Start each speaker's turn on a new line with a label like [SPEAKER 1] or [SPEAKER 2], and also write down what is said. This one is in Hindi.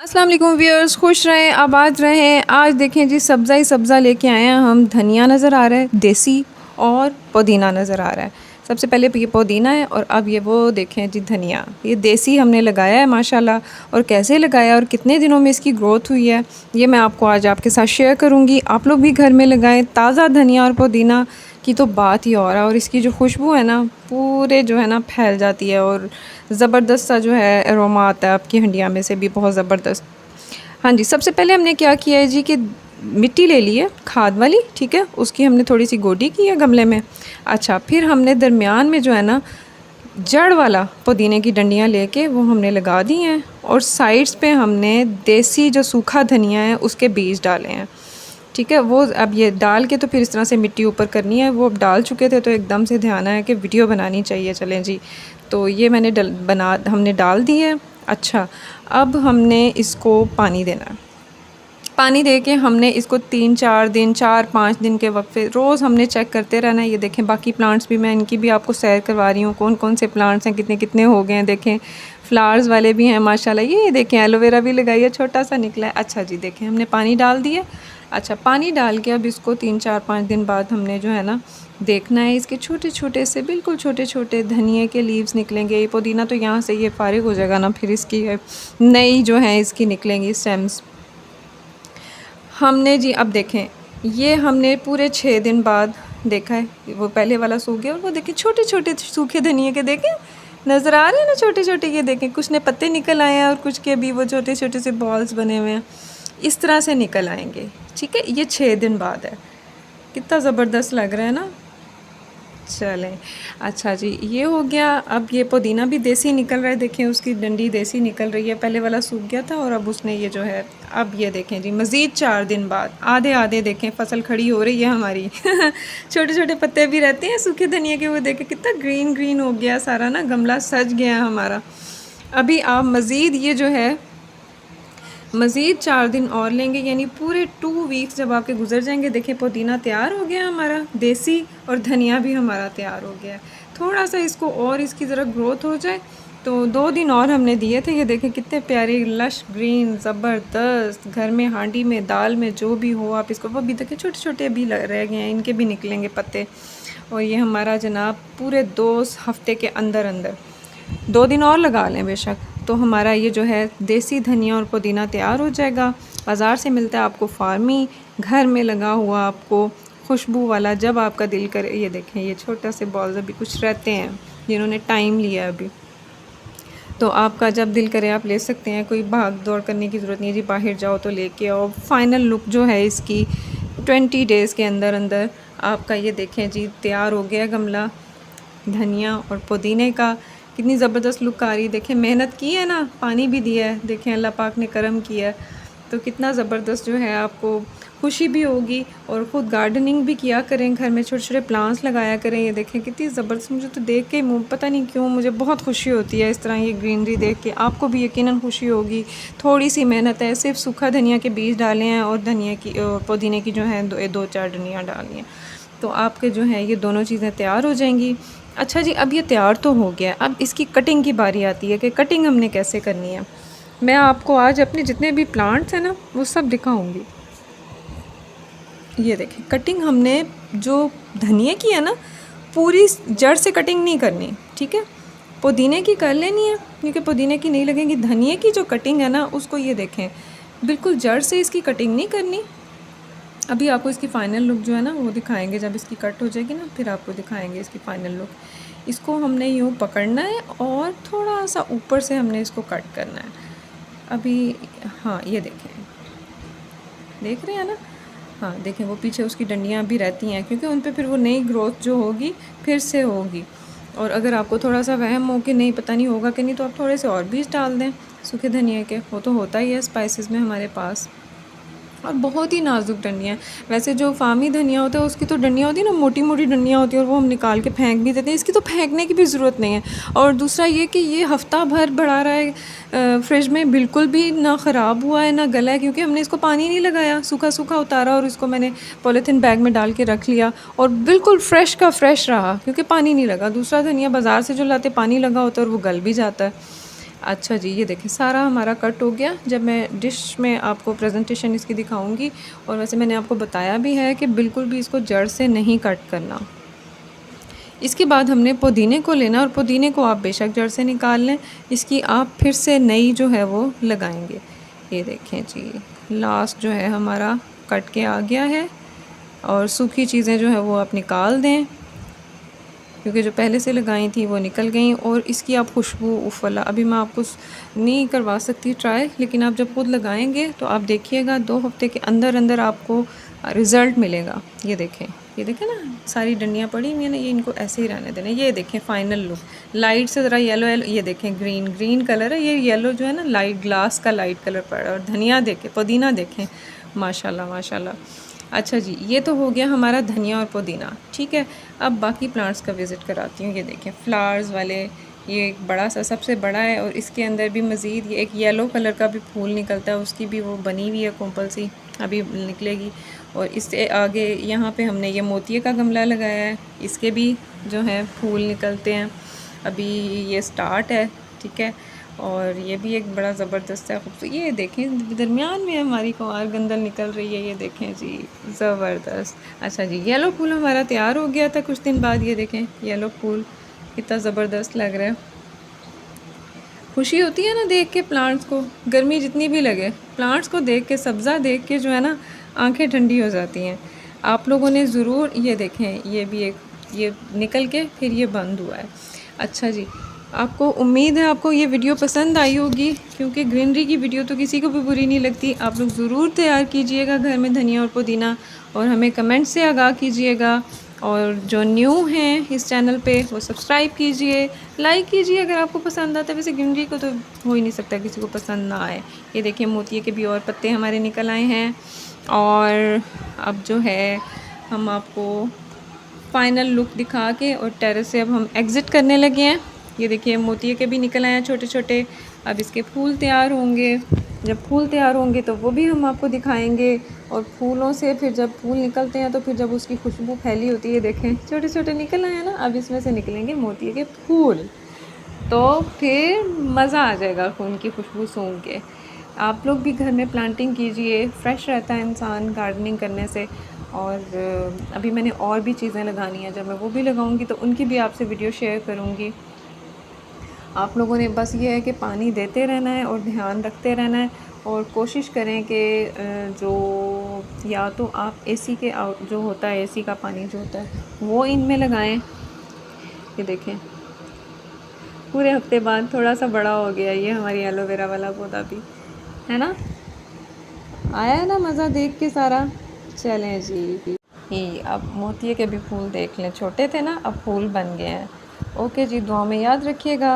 [SPEAKER 1] अस्सलाम वालेकुम व्यूअर्स, खुश रहें, आबाद रहें। आज देखें जी, सब्ज़ा ही सब्ज़ा लेके आए हैं हम। धनिया नज़र आ रहा है देसी, और पुदीना नज़र आ रहा है। सबसे पहले ये पुदीना है, और अब ये वो देखें जी धनिया। ये देसी हमने लगाया है माशाल्लाह, और कैसे लगाया और कितने दिनों में इसकी ग्रोथ हुई है ये मैं आपको आज आपके साथ शेयर करूँगी। आप लोग भी घर में लगाएं। ताज़ा धनिया और पुदीना की तो बात ही और है, और इसकी जो खुशबू है ना पूरे जो है ना फैल जाती है, और ज़बरदस्त सा जो है अरोमा आता है आपकी हंडिया में से भी, बहुत ज़बरदस्त। हाँ जी, सबसे पहले हमने क्या किया है जी कि मिट्टी ले ली है खाद वाली, ठीक है। उसकी हमने थोड़ी सी गोडी की है गमले में। अच्छा, फिर हमने दरमियान में जो है ना जड़ वाला पुदीने की डंडियाँ लेके वो हमने लगा दी हैं, और साइड्स पे हमने देसी जो सूखा धनिया है उसके बीज डाले हैं, ठीक है। वो अब ये डाल के तो फिर इस तरह से मिट्टी ऊपर करनी है। वो अब डाल चुके थे तो एकदम से ध्यान आया कि वीडियो बनानी चाहिए, चलें जी। तो ये मैंने हमने डाल दी है। अच्छा, अब हमने इसको पानी देना है। पानी दे के हमने इसको 3-4 दिन, 4-5 दिन के वक्फे रोज़ हमने चेक करते रहना है। ये देखें, बाकी प्लांट्स भी मैं इनकी भी आपको सैर करवा रही हूँ, कौन कौन से प्लांट्स हैं, कितने कितने हो गए हैं। देखें, फ्लावर्स वाले भी हैं माशाल्लाह। ये देखें, एलोवेरा भी लगाई है, छोटा सा निकला है। अच्छा जी, देखें हमने पानी डाल दिया। अच्छा, पानी डाल के अब इसको 3-4-5 दिन बाद हमने जो है ना देखना है। इसके छोटे छोटे से, बिल्कुल छोटे छोटे धनिए के लीव्स निकलेंगे। ये पुदीना तो यहाँ से ये फारिग हो जाएगा ना, फिर इसकी नई जो है इसकी निकलेंगी स्टेम्स। हमने जी अब देखें, ये हमने पूरे 6 दिन बाद देखा है, वो पहले वाला सूख गया, और वो देखें छोटे छोटे सूखे धनिए के देखें नज़र आ रहे हैं ना, छोटे छोटे। ये देखें, कुछ ने पत्ते निकल आए हैं और कुछ के अभी वो छोटे छोटे से बॉल्स बने हुए हैं। इस तरह से निकल आएंगे, ठीक है। ये 6 दिन बाद है। कितना ज़बरदस्त लग रहा है ना। चलें, अच्छा जी, ये हो गया। अब ये पुदीना भी देसी निकल रहा है, देखें उसकी डंडी देसी निकल रही है। पहले वाला सूख गया था, और अब उसने ये जो है, अब ये देखें जी, मज़ीद 4 दिन बाद आधे आधे देखें फसल खड़ी हो रही है हमारी। छोटे छोटे पत्ते भी रहते हैं सूखे धनिया के, वो देखें कितना ग्रीन ग्रीन हो गया सारा ना, गमला सज गया हमारा। अभी आप मज़ीद ये जो है मज़ीद 4 दिन और लेंगे, यानी पूरे 2 वीक्स जब आपके गुजर जाएंगे। देखें, पुदीना तैयार हो गया हमारा देसी, और धनिया भी हमारा तैयार हो गया है। थोड़ा सा इसको और इसकी ज़रा ग्रोथ हो जाए तो 2 दिन और हमने दिए थे। ये देखें कितने प्यारे लश ग्रीन ज़बरदस्त, घर में हांडी में दाल में जो भी हो आप इसको, वो भी देखें छोटे छोटे अभी रह गए हैं, इनके भी निकलेंगे पत्ते। और ये हमारा जनाब पूरे 2 हफ्ते के अंदर अंदर, 2 दिन और लगा लें बेशक, तो हमारा ये जो है देसी धनिया और पुदीना तैयार हो जाएगा। बाज़ार से मिलता है आपको फार्मी, घर में लगा हुआ आपको खुशबू वाला, जब आपका दिल करे। ये देखें, ये छोटा से बॉल्स अभी कुछ रहते हैं जिन्होंने टाइम लिया अभी, तो आपका जब दिल करे आप ले सकते हैं। कोई भाग दौड़ करने की ज़रूरत नहीं है जी, बाहर जाओ तो लेके आओ। फाइनल लुक जो है इसकी 20 डेज़ के अंदर अंदर आपका, ये देखें जी, तैयार हो गया गमला धनिया और पुदीने का। कितनी ज़बरदस्त लुक आ रही है। देखें, मेहनत की है ना, पानी भी दिया है, देखें अल्लाह पाक ने करम किया है, तो कितना ज़बरदस्त जो है आपको खुशी भी होगी। और ख़ुद गार्डनिंग भी किया करें, घर में छोटे छोटे प्लांट्स लगाया करें। ये देखें कितनी ज़बरदस्त, मुझे तो देख के मुँह, पता नहीं क्यों मुझे बहुत खुशी होती है इस तरह ये ग्रीनरी देख के। आपको भी यकीनन खुशी होगी। थोड़ी सी मेहनत है, सिर्फ सूखा धनिया के बीज डाले हैं, और धनिया की पुदीने की जो है 2-4 डंडियाँ डाली हैं, तो आपके जो है ये दोनों चीज़ें तैयार हो जाएंगी। अच्छा जी, अब ये तैयार तो हो गया, अब इसकी कटिंग की बारी आती है कि कटिंग हमने कैसे करनी है। मैं आपको आज अपने जितने भी प्लांट्स हैं ना वो सब दिखाऊंगी। ये देखें, कटिंग हमने जो धनिया की है ना, पूरी जड़ से कटिंग नहीं करनी, ठीक है। पुदीने की कर लेनी है, क्योंकि पुदीने की नहीं लगेगी। धनिया की जो कटिंग है ना उसको, ये देखें, बिल्कुल जड़ से इसकी कटिंग नहीं करनी। अभी आपको इसकी फ़ाइनल लुक जो है ना वो दिखाएंगे, जब इसकी कट हो जाएगी ना फिर आपको दिखाएंगे इसकी फ़ाइनल लुक। इसको हमने यूँ पकड़ना है, और थोड़ा सा ऊपर से हमने इसको कट करना है। अभी हाँ, ये देखें, देख रहे हैं ना, हाँ देखें, वो पीछे उसकी डंडियाँ भी रहती हैं, क्योंकि उन पे फिर वो नई ग्रोथ जो होगी फिर से होगी। और अगर आपको थोड़ा सा वहम हो कि नहीं, पता नहीं होगा कि नहीं, तो आप थोड़े से और बीज डाल दें सूखे धनिया के, वो तो होता ही है स्पाइसेस में हमारे पास। और बहुत ही नाजुक डंडियाँ। वैसे जो फार्मी धनिया होता है उसकी तो डंडियाँ होती है ना, मोटी मोटी डंडियाँ होती है, और वो हम निकाल के फेंक भी देते हैं। इसकी तो फेंकने की भी ज़रूरत नहीं है। और दूसरा ये कि ये हफ़्ता भर बढ़ा रहा है फ्रिज में, बिल्कुल भी ना ख़राब हुआ है ना गला है, क्योंकि हमने इसको पानी नहीं लगाया, सूखा सूखा उतारा और इसको मैंने पॉलीथीन बैग में डाल के रख लिया, और बिल्कुल फ़्रेश का फ़्रेश रहा, क्योंकि पानी नहीं लगा। दूसरा धनिया बाज़ार से जो लाते पानी लगा होता है और वो गल भी जाता है। अच्छा जी, ये देखिए सारा हमारा कट हो गया। जब मैं डिश में आपको प्रेजेंटेशन इसकी दिखाऊंगी, और वैसे मैंने आपको बताया भी है कि बिल्कुल भी इसको जड़ से नहीं कट करना। इसके बाद हमने पुदीने को लेना, और पुदीने को आप बेशक जड़ से निकाल लें, इसकी आप फिर से नई जो है वो लगाएंगे। ये देखें जी, लास्ट जो है हमारा कट के आ गया है। और सूखी चीज़ें जो है वो आप निकाल दें, क्योंकि जो पहले से लगाई थी वो निकल गई। और इसकी आप खुशबू उफ़ला अभी मैं आपको नहीं करवा सकती ट्राई, लेकिन आप जब खुद लगाएंगे तो आप देखिएगा 2 हफ्ते के अंदर अंदर आपको रिज़ल्ट मिलेगा। ये देखें, ये देखें ना, सारी डंडियाँ पड़ी हुई हैं ना, ये इनको ऐसे ही रहने देना। ये देखें फाइनल लुक, लाइट से ज़रा येलो येलो, ये देखें ग्रीन ग्रीन कलर है, ये येलो जो है ना लाइट ग्लास का लाइट कलर पड़ा है। और धनिया देखें, पुदीना देखें, माशाल्लाह माशाल्लाह। अच्छा जी, ये तो हो गया हमारा धनिया और पुदीना, ठीक है। अब बाकी प्लांट्स का विज़िट कराती हूँ। ये देखें फ्लावर्स वाले, ये एक बड़ा सा सबसे बड़ा है, और इसके अंदर भी मज़ीद ये एक येलो कलर का भी फूल निकलता है, उसकी भी वो बनी हुई है कोम्पल सी, अभी निकलेगी। और इससे आगे यहाँ पे हमने ये मोतिये का गमला लगाया है, इसके भी जो है फूल निकलते हैं, अभी ये स्टार्ट है, ठीक है। और ये भी एक बड़ा ज़बरदस्त है, खूबसूरत। ये देखें दरमियान में हमारी कुंवार गंदल निकल रही है, ये देखें जी, ज़बरदस्त। अच्छा जी, येलो फूल हमारा तैयार हो गया था कुछ दिन बाद। ये देखें येलो फूल कितना ज़बरदस्त लग रहा है। खुशी होती है ना देख के प्लांट्स को, गर्मी जितनी भी लगे, प्लांट्स को देख के, सब्ज़ा देख के जो है ना आंखें ठंडी हो जाती हैं। आप लोगों ने ज़रूर, ये देखें ये भी एक, ये निकल के फिर ये बंद हुआ है। अच्छा जी, आपको उम्मीद है आपको ये वीडियो पसंद आई होगी, क्योंकि ग्रीनरी की वीडियो तो किसी को भी बुरी नहीं लगती। आप लोग ज़रूर तैयार कीजिएगा घर में धनिया और पुदीना, और हमें कमेंट से आगाह कीजिएगा। और जो न्यू हैं इस चैनल पे वो सब्सक्राइब कीजिए, लाइक कीजिए अगर आपको पसंद आता है। वैसे ग्रीनरी को तो हो ही नहीं सकता किसी को पसंद ना आए। ये देखिए मोतिये के भी और पत्ते हमारे निकल आए हैं। और अब जो है हम आपको फाइनल लुक दिखा के और टेरेस से अब हम एग्ज़िट करने लगे हैं। ये देखिए मोतिये के भी निकल आए हैं छोटे छोटे, अब इसके फूल तैयार होंगे। जब फूल तैयार होंगे तो वो भी हम आपको दिखाएंगे। और फूलों से फिर जब फूल निकलते हैं तो फिर जब उसकी खुशबू फैली होती है, देखें छोटे छोटे निकल आए हैं ना, अब इसमें से निकलेंगे मोतिये के फूल, तो फिर मज़ा आ जाएगा उनकी खुशबू सूंघ के। आप लोग भी घर में प्लांटिंग कीजिए, फ्रेश रहता है इंसान गार्डनिंग करने से। और अभी मैंने और भी चीज़ें लगानी है, जब मैं वो भी लगाऊंगी तो उनकी भी आपसे वीडियो शेयर करूंगी। आप लोगों ने बस ये है कि पानी देते रहना है और ध्यान रखते रहना है, और कोशिश करें कि जो, या तो आप एसी के आउट जो होता है, एसी का पानी जो होता है वो इनमें लगाएं। ये देखें पूरे हफ्ते बाद थोड़ा सा बड़ा हो गया ये हमारी एलोवेरा वाला पौधा भी, है ना। आया है ना मज़ा देख के सारा। चलें जी, ये अब मोतिये के भी फूल देख लें, छोटे थे ना अब फूल बन गए हैं। ओके जी, दुआ में याद रखिएगा।